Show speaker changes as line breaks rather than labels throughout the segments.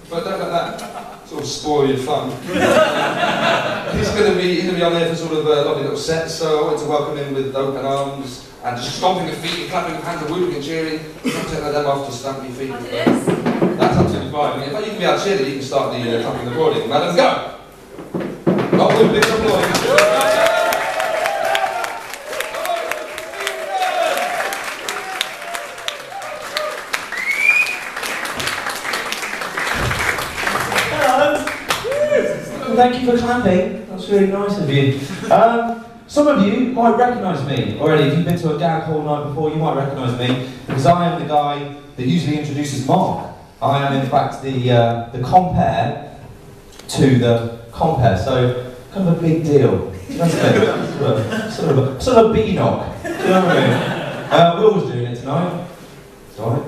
but don't let that sort of spoil your fun. He's going to be on there for sort of a lovely little set, so I wanted to welcome him with open arms and just stomping your feet and clapping your hands and whooping and cheering. Don't take them off, just stamp your feet. That's absolutely fine. In fact, you can be our cheerleader, you can start the clapping and applauding. Madam, go! Not whooping, applauding.
Thank you for clapping. That's really nice of you. Some of you might recognise me already. If you've been to a Gaghole night before, you might recognise me because I am the guy that usually introduces Mark. I am, in fact, the compare to the compare. So, kind of a big deal. Sort of a B-knock. Do you know what I mean? We're always doing it tonight. Sorry.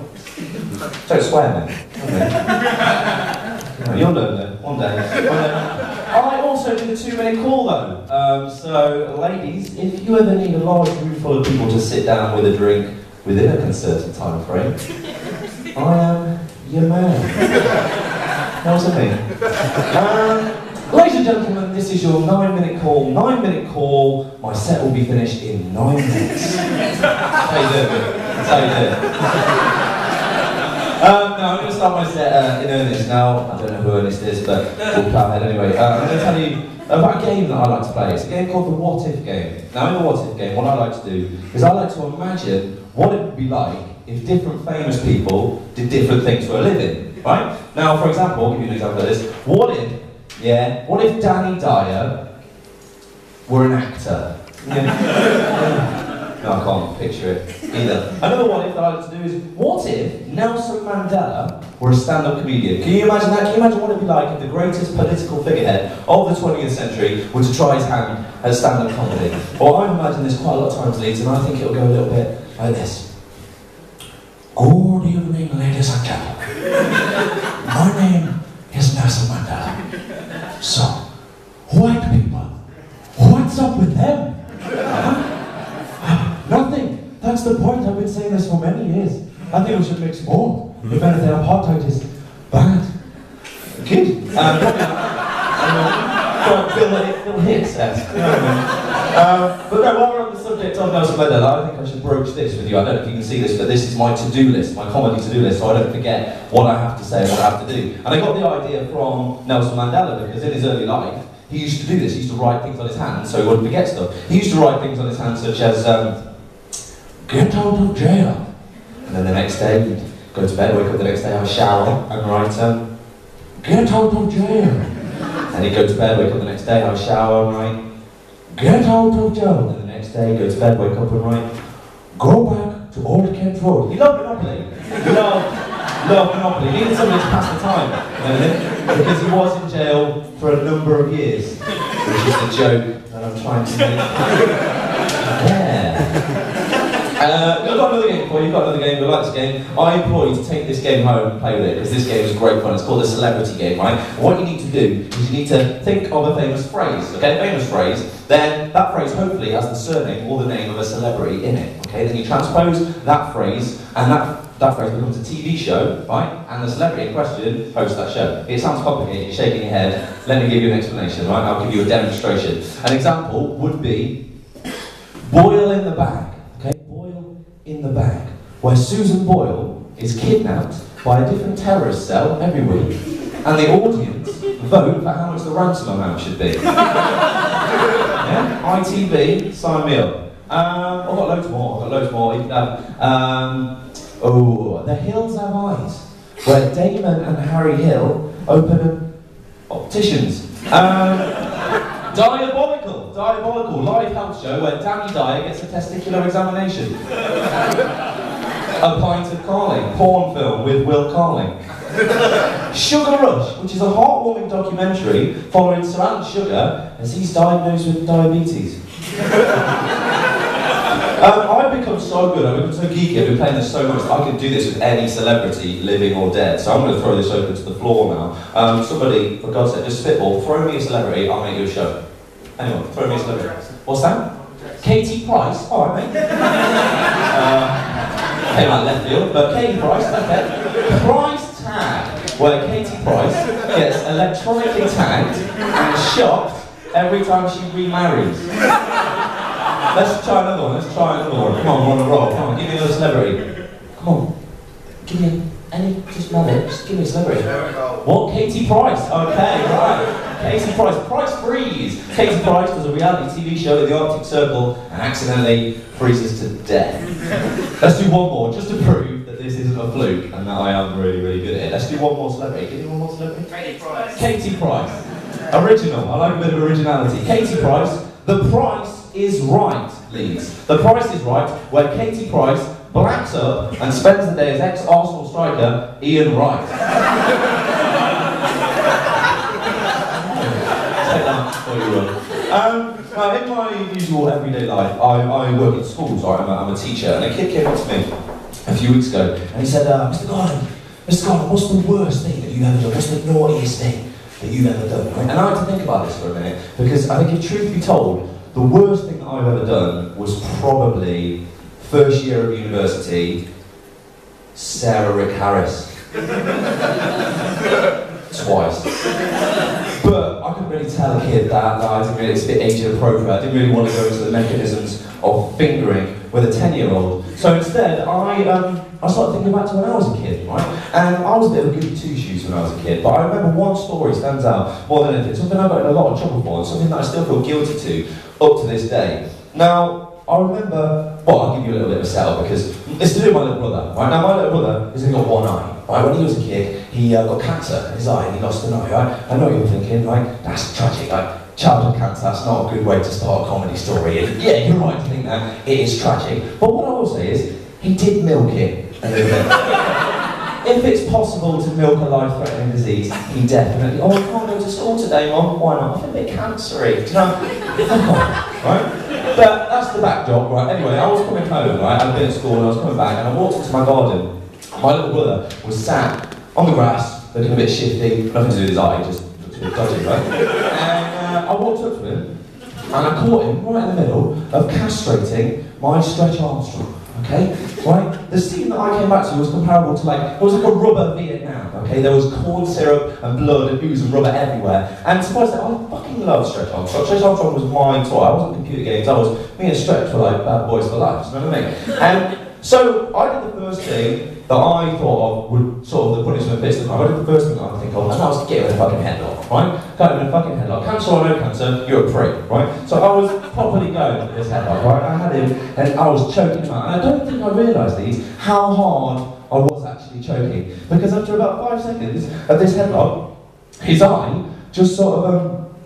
Don't swear, man. Okay. You'll learn that one day. I also do the 2-minute call though. So, ladies, if you ever need a large room full of people to sit down with a drink within a concerted time frame, I am your man. How's it mean? Ladies and gentlemen, this is your 9-minute call. 9-minute call. My set will be finished in 9 minutes. How you doing? How you doing? No, I'm going to start my set in earnest now. I don't know who Ernest is, but we'll plow ahead anyway. I'm going to tell you about a game that I like to play. It's a game called the What If game. Now, in the What If game, what I like to do is I like to imagine what it would be like if different famous people did different things for a living, right? Now, for example, I'll give you an example of this. What if Danny Dyer were an actor? No, I can't picture it either. Another what if that I like to do is, what if Nelson Mandela were a stand-up comedian? Can you imagine that? Can you imagine what it would be like if the greatest political figurehead of the 20th century were to try his hand at stand-up comedy? Well, I've imagined this quite a lot of times, Leeds, and I think it'll go a little bit like this. Good evening, ladies and gentlemen. My name is Nelson Mandela. So, white people, what's up with them? Nothing. That's the point. I've been saying this for many years. I think we should mix more. If anything, apartheid is bad. Kid. Bill Hicks says. But no, while we're on the subject of Nelson Mandela, I think I should broach this with you. I don't know if you can see this, but this is my to-do list, my comedy to-do list, so I don't forget what I have to say and what I have to do. And I got the idea from Nelson Mandela because in his early life, he used to do this. He used to write things on his hands so he wouldn't forget stuff. He used to write things on his hands such as, get out of jail. And then the next day, he'd go to bed, wake up the next day, have a shower, and write, get out of jail. And he'd go to bed, wake up the next day, have a shower, and write, get out of jail. And then the next day, go to bed, wake up, and write, go back to Old Kent Road. He loved Monopoly. He loved Monopoly. He needed somebody to pass the time, because he was in jail for a number of years. Which is the joke that I'm trying to make. Yeah. I've got another game for you. You've got another game. We like this game. I implore you to take this game home and play with it because this game is great fun. It's called a celebrity game, right? And what you need to do is you need to think of a famous phrase. Okay, a famous phrase. Then that phrase hopefully has the surname or the name of a celebrity in it. Okay, then you transpose that phrase, and that phrase becomes a TV show, right? And the celebrity in question hosts that show. It sounds complicated. You're shaking your head. Let me give you an explanation, right? I'll give you a demonstration. An example would be Boyle in the Bag. In the Bag, where Susan Boyle is kidnapped by a different terrorist cell every week, and the audience vote for how much the ransom amount should be. Yeah? ITV, sign me up. I've got loads more. You can have, The Hills Have Eyes, where Damon and Harry Hill open an opticians. Diabolical live health show where Danny Dyer gets a testicular examination. A Pint of Carling, porn film with Will Carling. Sugar Rush, which is a heartwarming documentary following Sir Alan Sugar as he's diagnosed with diabetes. I've become so good, I've become so geeky, I've been playing this so much that I can do this with any celebrity, living or dead. So I'm going to throw this open to the floor now. Somebody, for God's sake, just spitball, throw me a celebrity, I'll make you a show. Anyone, throw me a celebrity. What's that? Katie Price? Alright, mate. Came out left field, but Katie Price, okay. Price tag. where Katie Price gets electronically tagged and shocked every time she remarries. Let's try another one, let's try another one. Come on, we're on a roll. Come on, give me another celebrity. Come on, give me any, just name it, just give me a celebrity. What? Katie Price, okay, right. Katie Price, Price Freeze. Katie Price does a reality TV show at the Arctic Circle and accidentally freezes to death. Let's do one more, just to prove that this isn't a fluke and that I am really, really good at it. Let's do one more celebrity. Give me one more celebrity.
Katie Price.
Katie Price. Original, I like a bit of originality. Katie Price, The Price is Right, Leeds. The Price is Right, where Katie Price blacks up and spends the day as ex-Arsenal striker Ian Wright. Take that for you will. In my usual everyday life, I work in schools, right? I'm a teacher, and a kid came up to me a few weeks ago, and he said, Mr. Garland, what's the worst thing that you've ever done? What's the naughtiest thing that you've ever done? Right? And I had to think about this for a minute, because I think if truth be told, the worst thing that I've ever done was probably first year of university, Sarah Rick Harris. Twice. But I couldn't really tell a kid that I didn't really, it's a bit age inappropriate. I didn't really want to go into the mechanisms of fingering with a 10-year-old. So instead, I started thinking back to when I was a kid, right? And I was a bit of a goody two-shoes when I was a kid, but I remember one story stands out more than anything, something I got in a lot of trouble for, and something that I still feel guilty to up to this day. Now, I remember, well, I'll give you a little bit of a setup because it's to do with my little brother, right? Now, my little brother has only got one eye, right? When he was a kid, he got cancer in his eye and he lost an eye, right? I know what you're thinking, like, that's tragic, like, childhood cancer, that's not a good way to start a comedy story. And yeah, you're right to think that, it is tragic. But what I will say is, he did milk it a little bit. If it's possible to milk a life-threatening disease, he definitely, oh, I can't go to school today, Mum, why not? I feel a bit cancery, do you know? Right? But that's the backdrop, right? Anyway, I was coming home, right? I'd been at school and I was coming back and I walked into my garden. My little brother was sat on the grass, looking a bit shifty, nothing to do with his eye, just looks a bit dodgy, right? And I walked up to him and I caught him right in the middle of castrating my Stretch Armstrong. Okay, right? The scene that I came back to was comparable to it was like a rubber Vietnam, okay? There was corn syrup and blood and ooze and rubber everywhere. And surprised that I fucking love Stretch Armstrong. Stretch Armstrong was my toy. I wasn't computer games, I was me and Stretch were like bad boys for life, you know what I mean? And so I did the first thing that I thought of would sort of the punishment fits the crime. I did the first thing that I would think of, and that was get him in a fucking headlock, right? Got him in a fucking headlock. Cancer or no cancer, you're a prick, right? So I was properly going for this headlock, right? I had him, and I was choking him out. And I don't think I realised how hard I was actually choking. Because after about 5 seconds of this headlock, his eye just sort of,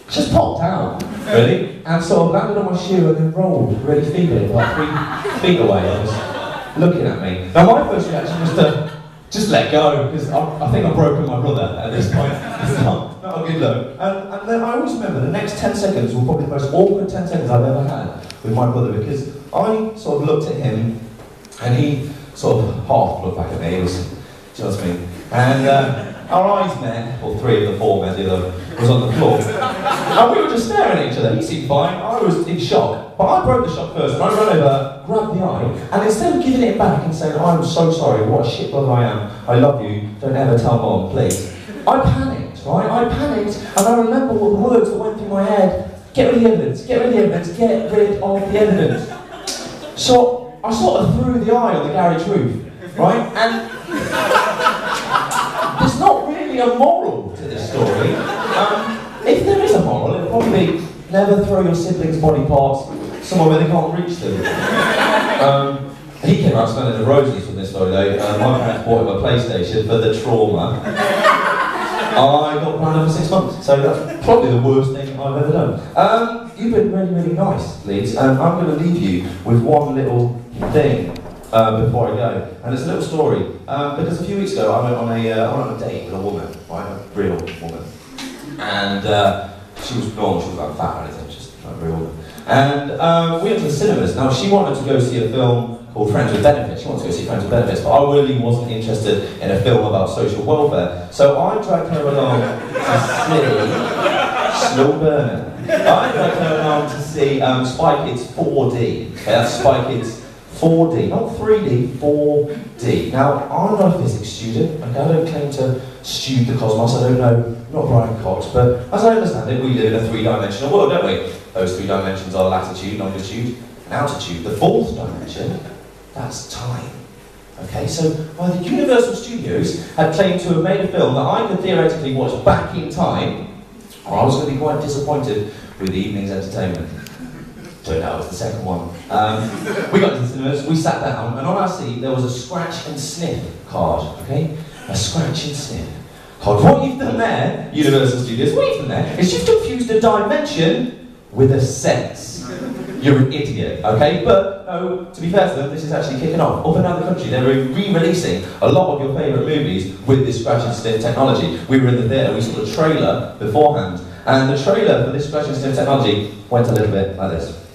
just popped out, really, and sort of landed on my shoe and then rolled really feebly, like 3 feet away. I was looking at me. Now my first reaction was to just let go, because I think I've broken my brother at this point. It's not a good look. And then I always remember the next 10 seconds were probably the most awkward 10 seconds I've ever had with my brother, because I sort of looked at him and he sort of half looked back at me. It was, do you know what I mean? And our eyes met, or 3 of the 4 met, the other was on the floor. And we were just staring at each other. He seemed fine, I was in shock. But I broke the shock first, and I ran over, grabbed the eye, and instead of giving it back and saying, I'm so sorry, what a shit brother I am, I love you, don't ever tell Mom, please. I panicked, right? I panicked, and I remember what the words that went through my head. Get rid of the evidence, get rid of the evidence, get rid of the evidence. So I sort of threw the eye on the garage roof, right? And there's not really a moral to this story. If there is a moral, it'll probably be never throw your siblings' body parts somewhere where they can't reach them. He came out smelling the roses from this story though. My parents bought him a PlayStation for the trauma. I got grounded for 6 months, so that's probably the worst thing I've ever done. You've been really, really nice, Leeds, and I'm going to leave you with one little thing before I go. And it's a little story, because a few weeks ago I went on a date with a woman, right, a real woman. And she was normal, she was like fat or anything, just like a real woman. And we went to the cinemas. Now she wanted to go see a film called Friends with Benefits. She wanted to go see Friends with Benefits, but I really wasn't interested in a film about social welfare. So I dragged her along to see Slow Burner. I dragged her along to see Spy Kids 4D. Okay, that's Spy Kids 4D, not 3D, 4D. Now, I'm not a physics student, okay? I don't claim to student the cosmos, I don't know, I'm not Brian Cox, but as I understand it, we live in a three-dimensional world, don't we? Those three dimensions are latitude, longitude, and altitude. The fourth dimension, that's time. Okay, so the Universal Studios had claimed to have made a film that I could theoretically watch back in time, or I was going to be quite disappointed with the evening's entertainment. Turned out it was the second one. We got to the cinemas, we sat down, and on our seat there was a scratch and sniff card, okay? A scratch and sniff card. What you've done there, Universal Studios, what you've done there is you've confused a dimension with a sense. You're an idiot, okay? But, no, to be fair to them, this is actually kicking off. Up and down the country, they're re-releasing a lot of your favourite movies with this scratch and sniff technology. We were in the theatre, we saw the trailer beforehand, and the trailer for this scratch and sniff technology went a little bit like this.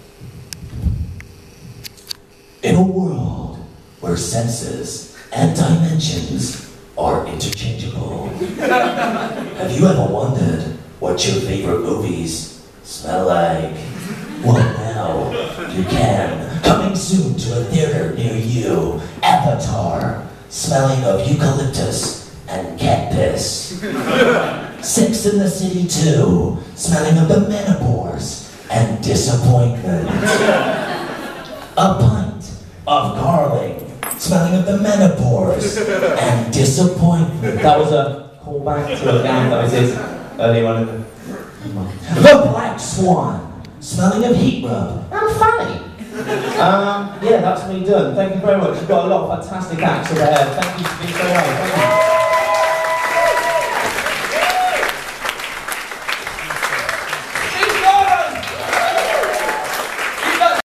In a world where senses and dimensions are interchangeable, have you ever wondered what your favourite movies smell like? Well, now you can. Coming soon to a theater near you, Avatar, smelling of eucalyptus and cat piss. Sex in the City 2, smelling of the menopause and disappointment. A pint of garlic, smelling of the menopause and disappointment. That was a callback to a game that I did earlier on in the Black Swan, smelling of heat rub and funny. Yeah, that's me done. Thank you very much. You've got a lot of fantastic acts over here. Thank you for being so well. Thank you.